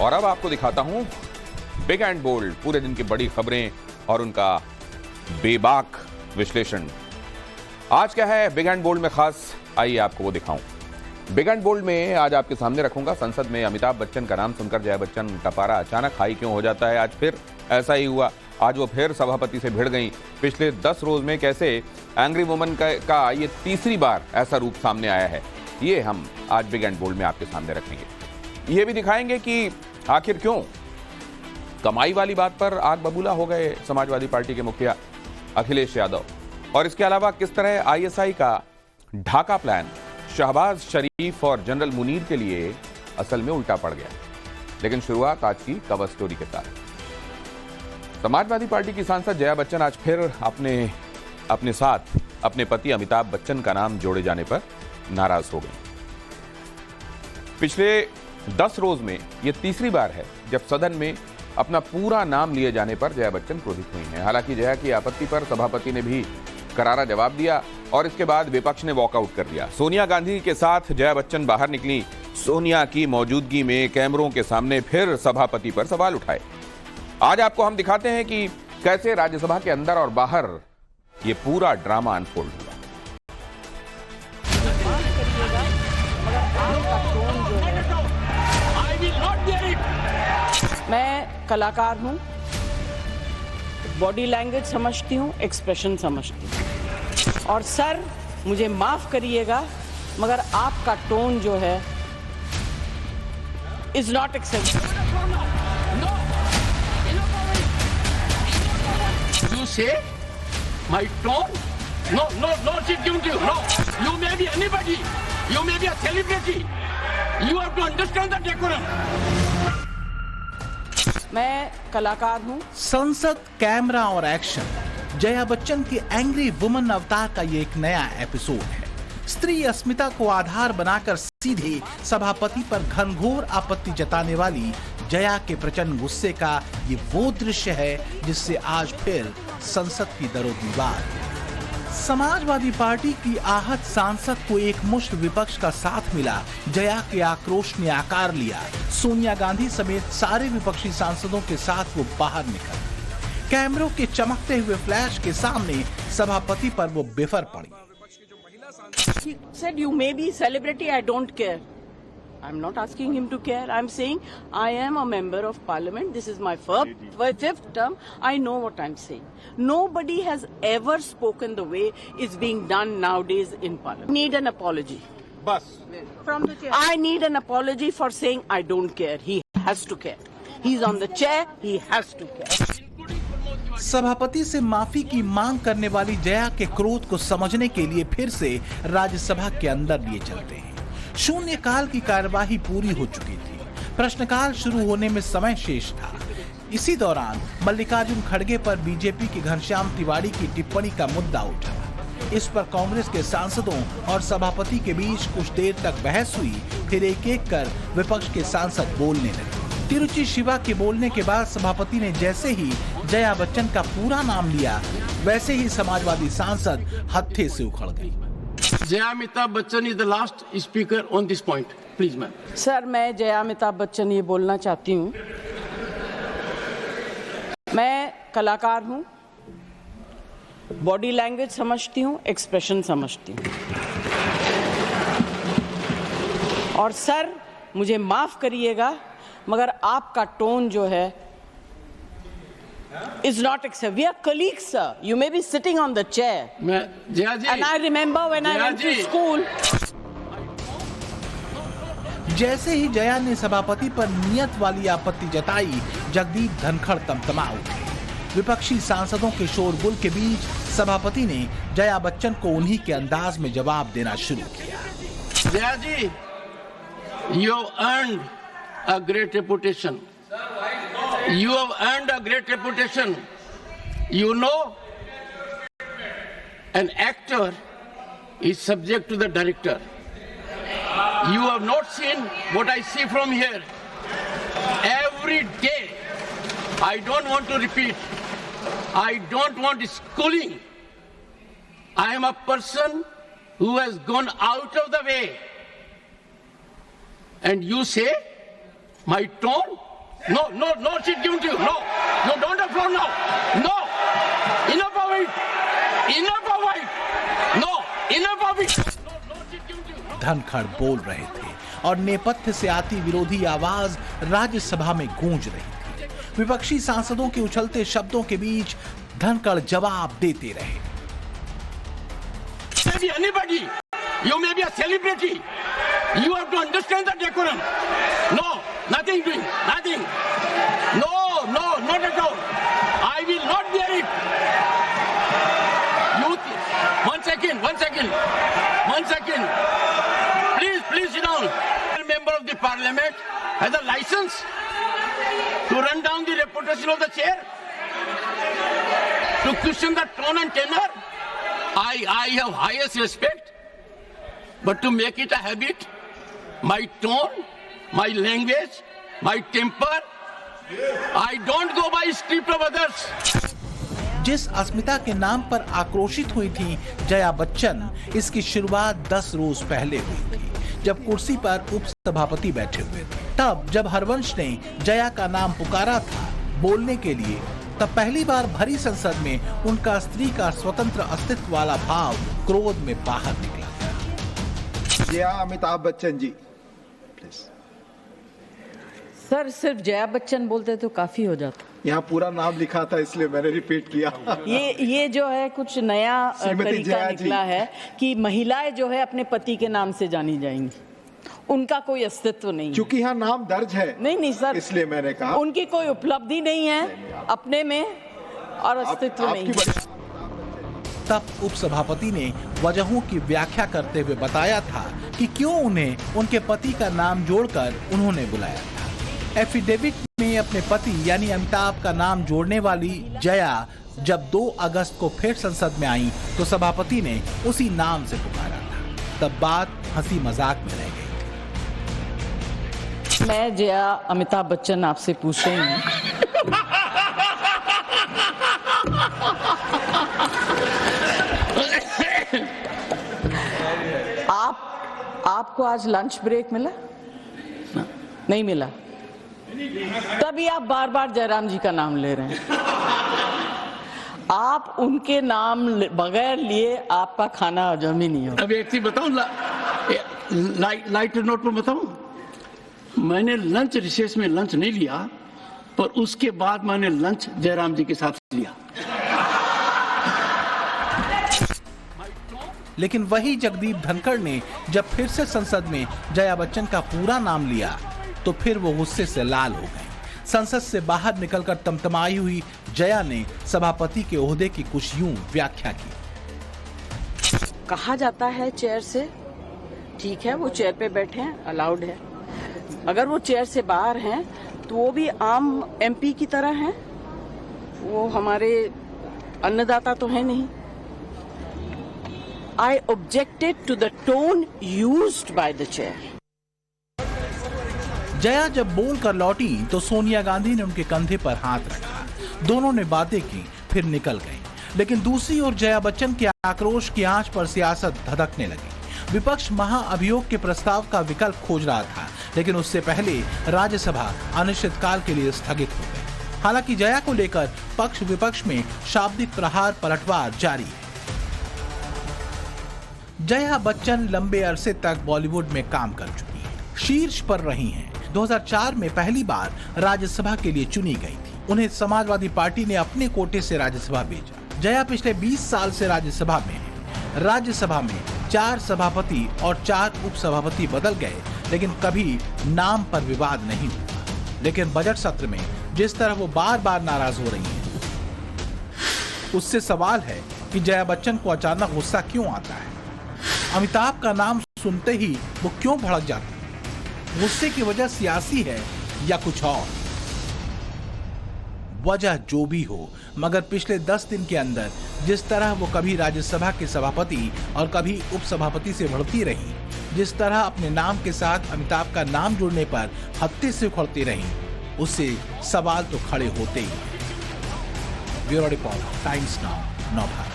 और अब आपको दिखाता हूं बिग एंड बोल्ड पूरे दिन की बड़ी खबरें और उनका बेबाक विश्लेषण। आज क्या है बिग एंड बोल्ड में खास, आइए आपको वो दिखाऊं। बिग एंड बोल्ड में आज आपके सामने रखूंगा, संसद में अमिताभ बच्चन का नाम सुनकर जया बच्चन का पारा अचानक हाई क्यों हो जाता है। आज फिर ऐसा ही हुआ, आज वो फिर सभापति से भिड़ गई। पिछले 10 रोज में कैसे एंग्री वुमन का ये तीसरी बार ऐसा रूप सामने आया है, ये हम आज बिग एंड बोल्ड में आपके सामने रखेंगे। ये भी दिखाएंगे कि आखिर क्यों कमाई वाली बात पर आग बबूला हो गए समाजवादी पार्टी के मुखिया अखिलेश यादव, और इसके अलावा किस तरह आईएसआई का ढाका प्लान शहबाज शरीफ और जनरल मुनीर के लिए असल में उल्टा पड़ गया। लेकिन शुरुआत आज की कवर स्टोरी के साथ। समाजवादी पार्टी की सांसद जया बच्चन आज फिर अपने साथ अपने पति अमिताभ बच्चन का नाम जोड़े जाने पर नाराज हो गई। पिछले 10 रोज में यह तीसरी बार है जब सदन में अपना पूरा नाम लिए जाने पर जया बच्चन क्रोधित हुई हैं। हालांकि जया की आपत्ति पर सभापति ने भी करारा जवाब दिया और इसके बाद विपक्ष ने वॉकआउट कर दिया। सोनिया गांधी के साथ जया बच्चन बाहर निकली। सोनिया की मौजूदगी में कैमरों के सामने फिर सभापति पर सवाल उठाए। आज आपको हम दिखाते हैं कि कैसे राज्यसभा के अंदर और बाहर ये पूरा ड्रामा अनफोल्ड हुआ। मैं कलाकार हूं, बॉडी लैंग्वेज समझती हूं, एक्सप्रेशन समझती हूं, और सर मुझे माफ करिएगा मगर आपका टोन जो है is not acceptable. You say my tone? No, it's given to you. No, you may be anybody. You may be a celebrity. You have to understand the decorum. मैं कलाकार हूं। संसद, कैमरा और एक्शन। जया बच्चन के angry woman अवतार का ये एक नया एपिसोड है। स्त्री अस्मिता को आधार बनाकर सीधे सभापति पर घनघोर आपत्ति जताने वाली जया के प्रचंड गुस्से का ये वो दृश्य है जिससे आज फिर संसद की दरोदीवार। समाजवादी पार्टी की आहत सांसद को एक मुश्त विपक्ष का साथ मिला। जया के आक्रोश ने आकार लिया। सोनिया गांधी समेत सारे विपक्षी सांसदों के साथ वो बाहर निकल। कैमरों के चमकते हुए फ्लैश के सामने सभापति पर वो बेफर पड़ी। He said, "You may be celebrity. I don't care." I'm not asking him to care. I'm saying I am a member of parliament. This is my fifth term. I know what I'm saying. Nobody has ever spoken the way it's being done nowadays in parliament. Need an apology. Bus. From the chair. I need an apology for saying I don't care. He has to care. He's on the chair. He has to care. सभापति से माफी की मांग करने वाली जया के क्रोध को समझने के लिए फिर से राज्यसभा के अंदर लिए चलते हैं। शून्यकाल की कार्यवाही पूरी हो चुकी थी। प्रश्नकाल शुरू होने में समय शेष था। इसी दौरान मल्लिकार्जुन खड़गे पर बीजेपी के घनश्याम तिवारी की टिप्पणी का मुद्दा उठा। इस पर कांग्रेस के सांसदों और सभापति के बीच कुछ देर तक बहस हुई। फिर एक एक कर विपक्ष के सांसद बोलने लगे। तिरुचि शिवा के बोलने के बाद सभापति ने जैसे ही जया बच्चन का पूरा नाम लिया, वैसे ही समाजवादी सांसद हत्थे से उखड़ गई। Jaya Amitabh Bachchan is the last speaker on this point. Please, ma'am. Sir मैं जया अमिताभ बच्चन ये बोलना चाहती हूँ। मैं कलाकार हूँ, बॉडी लैंग्वेज समझती हूँ, एक्सप्रेशन समझती हूँ, और सर मुझे माफ करिएगा मगर आपका टोन जो है is not acceptable. We are colleagues, sir. You may be sitting on the chair. Jaya ji. And I remember when I went to school. जैसे ही जया ने सभापति पर नियत वाली आपत्ति जताई, जगदीप धनखड़ तमतमा उठे। विपक्षी सांसदों के शोरगुल के बीच सभापति ने जया बच्चन को उन्हीं के अंदाज में जवाब देना शुरू किया। जया जी, you have earned a great reputation. You have earned a great reputation. You know, an actor is subject to the director. You have not seen what I see from here. Every day, I don't want to repeat. I don't want schooling. I am a person who has gone out of the way. And you say, my tone? No seat given to you. No, you don't have floor now. No, enough of it. Enough of it. No, enough of it. No seat given to you. Dhankhar बोल रहे थे और नेपथ्य से आती विरोधी आवाज राज्यसभा में गूंज रही थी। विपक्षी सांसदों के उछलते शब्दों के बीच धनखड़ जवाब देते रहे। Maybe anybody. You may be a celebrity. You have to understand the decorum. No, nothing doing, nothing. No, not at all. I will not bear it. One second. Please sit down. A member of the parliament has a license to run down the reputation of the chair, to question the tone and tenor. I have highest respect, but to make it a habit, my tone, my language, my temper, I don't go by script of others. जिस अस्मिता के नाम पर आक्रोशित हुई थी जया बच्चन, इसकी शुरुआत 10 रोज पहले हुई थी, जब कुर्सी पर उपसभापति बैठे हुए थे। तब जब हरवंश ने जया का नाम पुकारा था बोलने के लिए, तब पहली बार भरी संसद में उनका स्त्री का स्वतंत्र अस्तित्व वाला भाव क्रोध में बाहर निकला। जया अमिताभ बच्चन जी, प्लीज। सर सिर्फ जया बच्चन बोलते तो काफी हो जाता। यहाँ पूरा नाम लिखा था इसलिए मैंने रिपीट किया। ये जो है कुछ नया तरीका निकला है कि महिलाएं जो है अपने पति के नाम से जानी जाएंगी, उनका कोई अस्तित्व नहीं। क्योंकि यहाँ नाम दर्ज है। नहीं सर, इसलिए मैंने कहा उनकी कोई उपलब्धि नहीं है अपने में और अस्तित्व नहीं है। तब उपसभापति ने वजहों की व्याख्या करते हुए बताया था कि क्यों उन्हें उनके पति का नाम जोड़कर उन्होंने बुलाया था। एफिडेविट में अपने पति यानी अमिताभ का नाम जोड़ने वाली जया जब 2 अगस्त को फिर संसद में आई तो सभापति ने उसी नाम से पुकारा था। तब बात हंसी मजाक में रह गई। मैं जया अमिताभ बच्चन आपसे पूछ रही हूँ, आपको आज लंच ब्रेक मिला? नहीं मिला, तभी आप बार बार जयराम जी का नाम ले रहे हैं। आप उनके नाम बगैर लिए आपका खाना हजम ही नहीं हो। अब एक चीज बताऊं, लाइटर नोट पर बताऊं, मैंने लंच रिसेस में लंच नहीं लिया, पर उसके बाद मैंने लंच जयराम जी के साथ लिया। लेकिन वही जगदीप धनखड़ ने जब फिर से संसद में जया बच्चन का पूरा नाम लिया तो फिर वो गुस्से से लाल हो गए। संसद से बाहर निकलकर तमतमाई हुई जया ने सभापति के ओहदे की कुछ यूं व्याख्या की। कहा जाता है चेयर से, ठीक है वो चेयर पे बैठे हैं, अलाउड है। अगर वो चेयर से बाहर हैं तो वो भी आम एमपी की तरह हैं, वो हमारे अन्नदाता तो है नहीं। I objected to the tone used by the chair. Jaya जब बोलकर लौटी तो सोनिया गांधी ने उनके कंधे पर हाथ रखा। दोनों ने बातें की, फिर निकल गई। लेकिन दूसरी ओर जया बच्चन के आक्रोश की आंच पर सियासत धधकने लगी। विपक्ष महाअभियोग के प्रस्ताव का विकल्प खोज रहा था, लेकिन उससे पहले राज्यसभा अनिश्चितकाल के लिए स्थगित हो गई। हालांकि जया को लेकर पक्ष विपक्ष में शाब्दिक प्रहार पलटवार जारी है। जया बच्चन लंबे अरसे तक बॉलीवुड में काम कर चुकी हैं, शीर्ष पर रही हैं। 2004 में पहली बार राज्यसभा के लिए चुनी गई थी। उन्हें समाजवादी पार्टी ने अपने कोटे से राज्यसभा भेजा। जया पिछले 20 साल से राज्यसभा में है। राज्यसभा में 4 सभापति और 4 उपसभापति बदल गए, लेकिन कभी नाम पर विवाद नहीं हुआ। लेकिन बजट सत्र में जिस तरह वो बार बार नाराज हो रही हैं, उससे सवाल है कि जया बच्चन को अचानक गुस्सा क्यों आता है। अमिताभ का नाम सुनते ही वो क्यों भड़क जाती है? गुस्से की वजह सियासी है या कुछ और? वजह जो भी हो, मगर पिछले 10 दिन के अंदर जिस तरह वो कभी राज्यसभा के सभापति और कभी उपसभापति से बढ़ती रही, जिस तरह अपने नाम के साथ अमिताभ का नाम जुड़ने पर हत्ते से उखड़ती रही, उससे सवाल तो खड़े होते ही। ब्यूरो रिपोर्ट, टाइम्स नाउ, नव भारत।